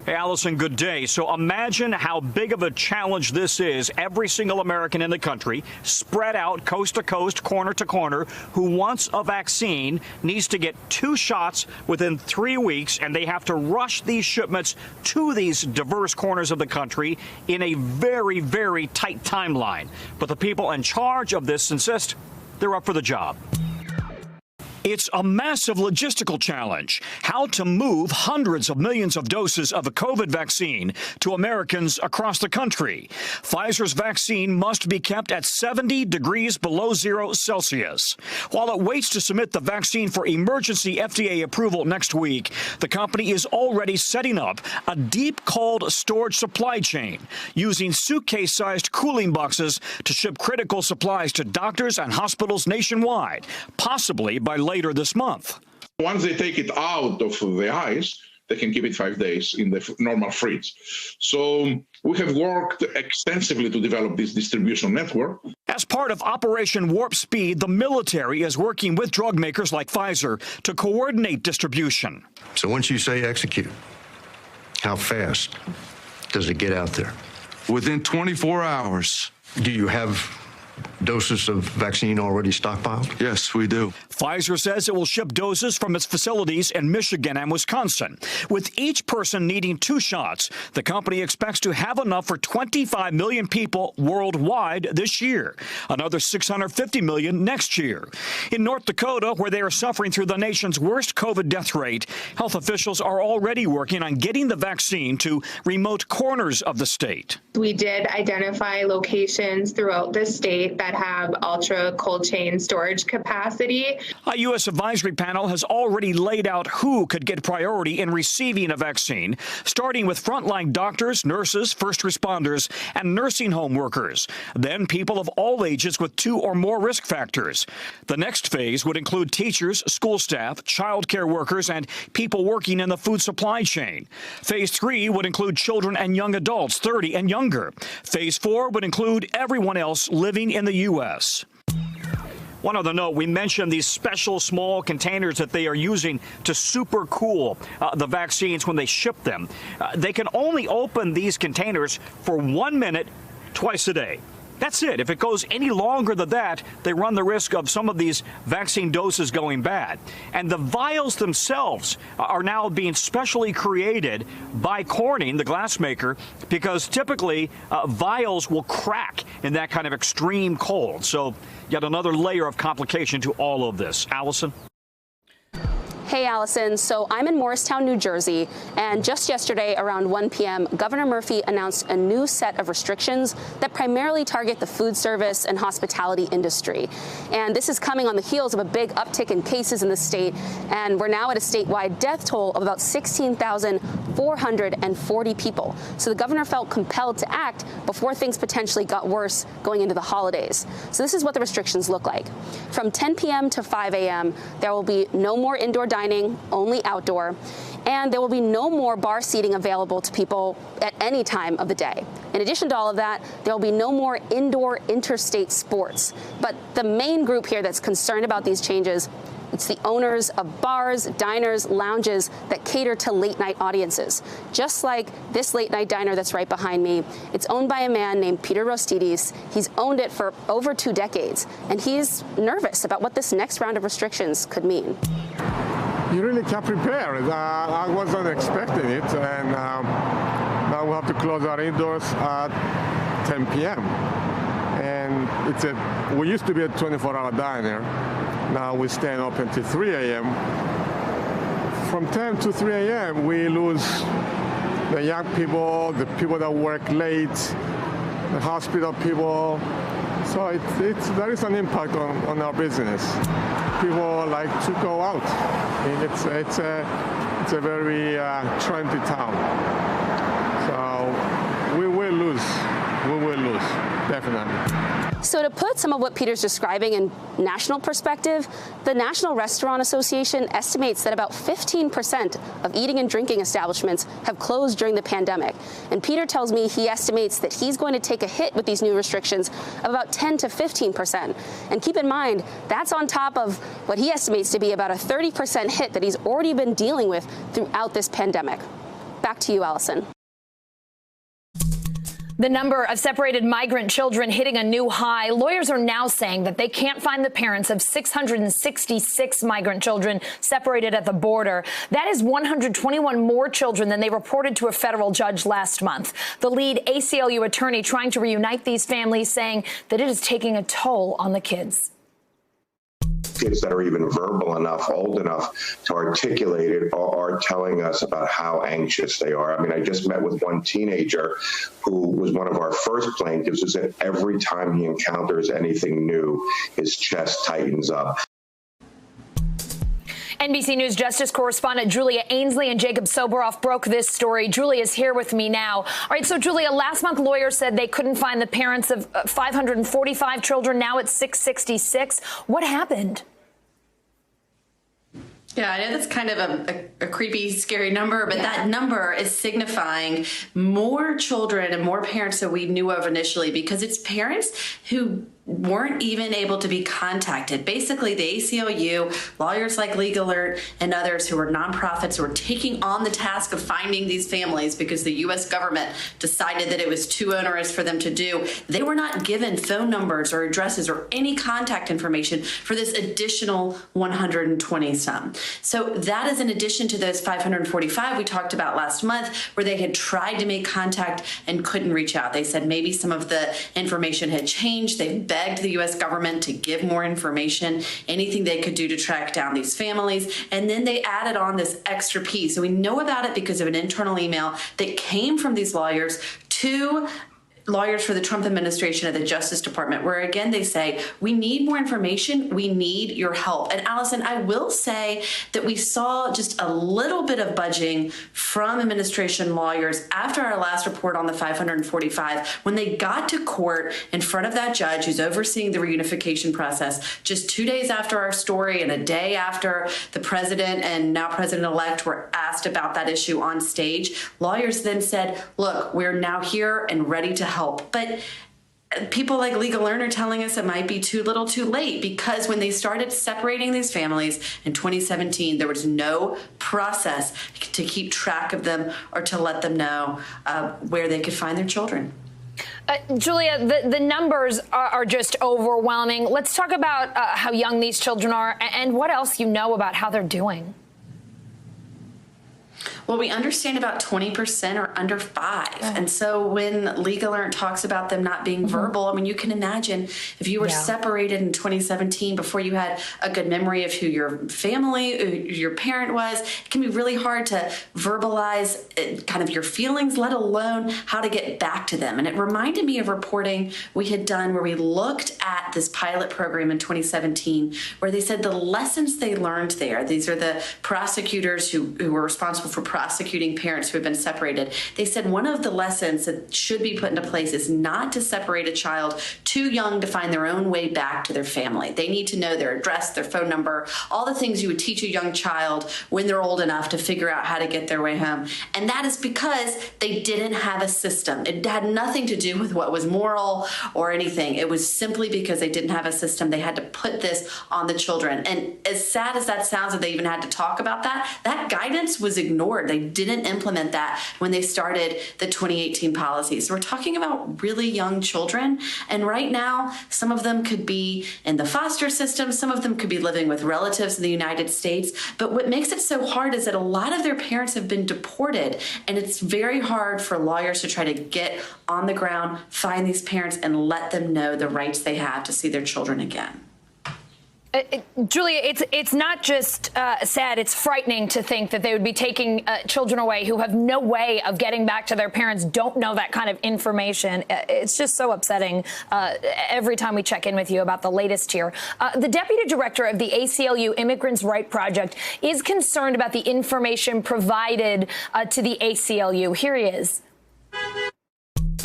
Hey, Allison, good day. So imagine how big of a challenge this is. Every single American in the country, spread out coast to coast, corner to corner, who wants a vaccine needs to get 2 shots within 3 weeks, and they have to rush these shipments to these diverse corners of the country in a very, very tight timeline. But the people in charge of this insist they're up for the job. It's a massive logistical challenge. How to move hundreds of millions of doses of a COVID vaccine to Americans across the country. Pfizer's vaccine must be kept at 70 degrees below 0 Celsius. While it waits to submit the vaccine for emergency FDA approval next week, the company is already setting up a deep cold storage supply chain using suitcase-sized cooling boxes to ship critical supplies to doctors and hospitals nationwide, possibly by later this month. Once they take it out of the ice, they can keep it 5 days in the normal fridge. So we have worked extensively to develop this distribution network. As part of Operation Warp Speed, the military is working with drug makers like Pfizer to coordinate distribution. So once you say execute, how fast does it get out there? Within 24 hours. Do you have doses of vaccine already stockpiled? Yes, we do. Pfizer says it will ship doses from its facilities in Michigan and Wisconsin. With each person needing 2 shots, the company expects to have enough for 25 million people worldwide this year, another 650 million next year. In North Dakota, where they are suffering through the nation's worst COVID death rate, health officials are already working on getting the vaccine to remote corners of the state. We did identify locations throughout the state that have ultra cold chain storage capacity. A U.S. advisory panel has already laid out who could get priority in receiving a vaccine, starting with frontline doctors, nurses, first responders, and nursing home workers. Then people of all ages with 2 or more risk factors. The next phase would include teachers, school staff, child care workers, and people working in the food supply chain. Phase 3 would include children and young adults, 30 and younger. Phase 4 would include everyone else living in the U.S. One other note, we mentioned these special small containers that they are using to super cool the vaccines when they ship them. They can only open these containers for 1 minute twice a day. That's it. If it goes any longer than that, they run the risk of some of these vaccine doses going bad. And the vials themselves are now being specially created by Corning, the glass maker, because typically vials will crack in that kind of extreme cold. So yet another layer of complication to all of this. Allison? Hey, Allison. So I'm in Morristown, New Jersey, and just yesterday around 1 p.m., Governor Murphy announced a new set of restrictions that primarily target the food service and hospitality industry. And this is coming on the heels of a big uptick in cases in the state, and we're now at a statewide death toll of about 16,440 people. So the governor felt compelled to act before things potentially got worse going into the holidays. So this is what the restrictions look like. From 10 p.m. to 5 a.m., there will be no more indoor dining, only outdoor, and there will be no more bar seating available to people at any time of the day. In addition to all of that, there will be no more indoor interstate sports. But the main group here that's concerned about these changes, it's the owners of bars, diners, lounges that cater to late-night audiences. Just like this late-night diner that's right behind me, it's owned by a man named Peter Rostidis. He's owned it for over 2 decades, and he's nervous about what this next round of restrictions could mean. You really can't prepare. I wasn't expecting it, and now we have to close our indoors at 10 p.m. And we used to be a 24-hour diner. Now we stand open till 3 a.m. From 10 to 3 a.m., we lose the young people, the people that work late, the hospital people. So there is an impact on our business. People like to go out. It's a very trendy town. So we will lose. We will lose, definitely. So to put some of what Peter's describing in national perspective, the National Restaurant Association estimates that about 15% of eating and drinking establishments have closed during the pandemic. And Peter tells me he estimates that he's going to take a hit with these new restrictions of about 10 to 15%. And keep in mind, that's on top of what he estimates to be about a 30% hit that he's already been dealing with throughout this pandemic. Back to you, Allison. The number of separated migrant children hitting a new high. Lawyers are now saying that they can't find the parents of 666 migrant children separated at the border. That is 121 more children than they reported to a federal judge last month. The lead ACLU attorney trying to reunite these families saying that it is taking a toll on the kids. Kids that are even verbal enough, old enough to articulate it are telling us about how anxious they are. I mean, I just met with one teenager who was one of our first plaintiffs who said every time he encounters anything new, his chest tightens up. NBC News Justice correspondent Julia Ainsley and Jacob Soboroff broke this story. Julia is here with me now. All right, so Julia, last month lawyers said they couldn't find the parents of 545 children. Now it's 666. What happened? Yeah, I know that's kind of a creepy, scary number, but that number is signifying more children and more parents than we knew of initially, because it's parents who weren't even able to be contacted. Basically, the ACLU, lawyers like Legal Alert, and others who are nonprofits who are taking on the task of finding these families because the U.S. government decided that it was too onerous for them to do. They were not given phone numbers or addresses or any contact information for this additional 120-some. So that is in addition to those 545 we talked about last month, where they had tried to make contact and couldn't reach out. They said maybe some of the information had changed. They begged the U.S. government to give more information, anything they could do to track down these families. And then they added on this extra piece. So we know about it because of an internal email that came from these lawyers to lawyers for the Trump administration at the Justice Department, where again they say, we need more information, we need your help. And Allison, I will say that we saw just a little bit of budging from administration lawyers after our last report on the 545, when they got to court in front of that judge who's overseeing the reunification process, just 2 days after our story and a day after the president and now president-elect were asked about that issue on stage. Lawyers then said, look, we're now here and ready to help. But people like Legal Alert are telling us it might be too little too late, because when they started separating these families in 2017, there was no process to keep track of them or to let them know where they could find their children. Julia, the numbers are just overwhelming. Let's talk about how young these children are and what else you know about how they're doing. Well, we understand about 20% are under 5. And so when Legal Alert talks about them not being verbal, I mean, you can imagine if you were separated in 2017 before you had a good memory of who your family, who your parent was, it can be really hard to verbalize kind of your feelings, let alone how to get back to them. And it reminded me of reporting we had done where we looked at this pilot program in 2017, where they said the lessons they learned there, these are the prosecutors who were responsible for prosecuting parents who have been separated. They said one of the lessons that should be put into place is not to separate a child too young to find their own way back to their family. They need to know their address, their phone number, all the things you would teach a young child when they're old enough to figure out how to get their way home. And that is because they didn't have a system. It had nothing to do with what was moral or anything. It was simply because they didn't have a system. They had to put this on the children. And as sad as that sounds that they even had to talk about that, that guidance was ignored. They didn't implement that when they started the 2018 policy. So we're talking about really young children. And right now, some of them could be in the foster system. Some of them could be living with relatives in the United States. But what makes it so hard is that a lot of their parents have been deported. And it's very hard for lawyers to try to get on the ground, find these parents, and let them know the rights they have to see their children again. Julia, it's not just sad, it's frightening to think that they would be taking children away who have no way of getting back to their parents, don't know that kind of information. It's just so upsetting every time we check in with you about the latest here. The deputy director of the ACLU Immigrants' Right Project is concerned about the information provided to the ACLU. Here he is.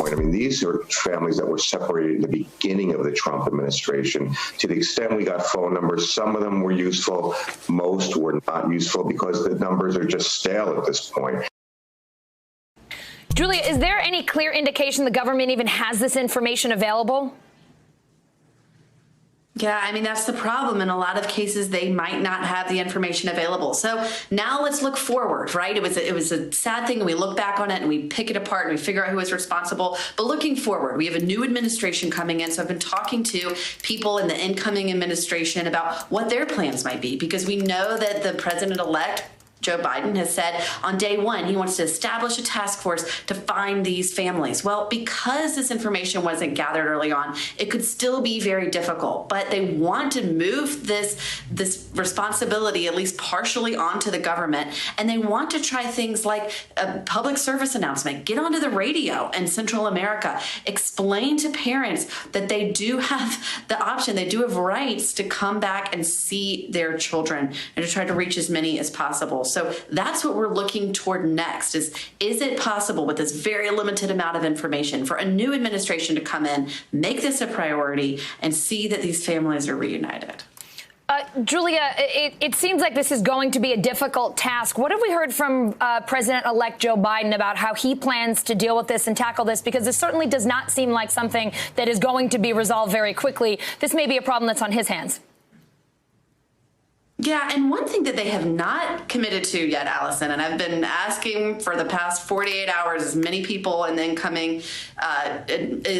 I mean, these are families that were separated in the beginning of the Trump administration. To the extent we got phone numbers, some of them were useful, most were not useful because the numbers are just stale at this point. Julia, is there any clear indication the government even has this information available? Yeah, I mean, that's the problem. In a lot of cases, they might not have the information available. So now let's look forward, right? It was a sad thing, and we look back on it and we pick it apart and we figure out who is responsible. But looking forward, we have a new administration coming in. So I've been talking to people in the incoming administration about what their plans might be, because we know that the president-elect Joe Biden has said on day one he wants to establish a task force to find these families. Well, because this information wasn't gathered early on, it could still be very difficult. But they want to move this responsibility at least partially onto the government, and they want to try things like a public service announcement, get onto the radio in Central America, explain to parents that they do have the option, they do have rights to come back and see their children, and to try to reach as many as possible. So that's what we're looking toward next is it possible with this very limited amount of information for a new administration to come in, make this a priority, and see that these families are reunited? Julia, it seems like this is going to be a difficult task. What have we heard from President-elect Joe Biden about how he plans to deal with this and tackle this? Because this certainly does not seem like something that is going to be resolved very quickly. This may be a problem that's on his hands. Yeah, and one thing that they have not committed to yet, Allison, and I've been asking for the past 48 hours, as many people in the incoming,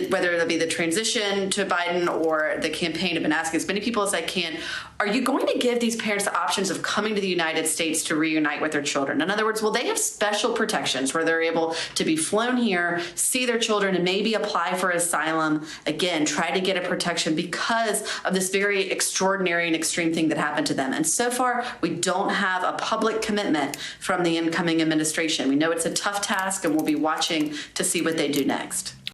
whether it'll be the transition to Biden or the campaign, have been asking as many people as I can, are you going to give these parents the options of coming to the United States to reunite with their children? In other words, will they have special protections where they're able to be flown here, see their children, and maybe apply for asylum, again, try to get a protection because of this very extraordinary and extreme thing that happened to them? And so far, we don't have a public commitment from the incoming administration. We know it's a tough task, and we'll be watching to see what they do next.